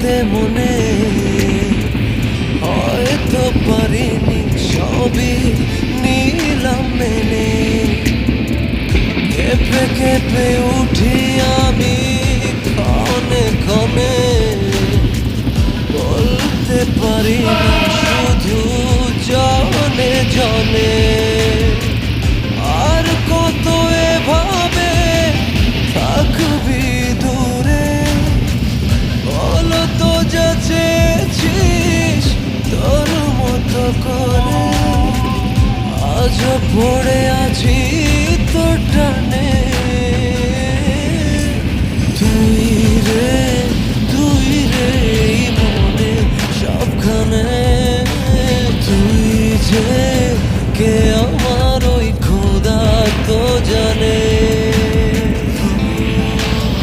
রাখতে মনে, হয়তো পারিনি সবই নিলাম মেনে। কেঁপে কেঁপে উঠি আমি ক্ষণে ক্ষণে, বলতে পারি না শুধু জনে জনে। আর কত এভাবে থাকবি দূরে, বলো তো যা চেয়েছিস তোর মতো করে। আজও পড়ে আছি তোর টানে।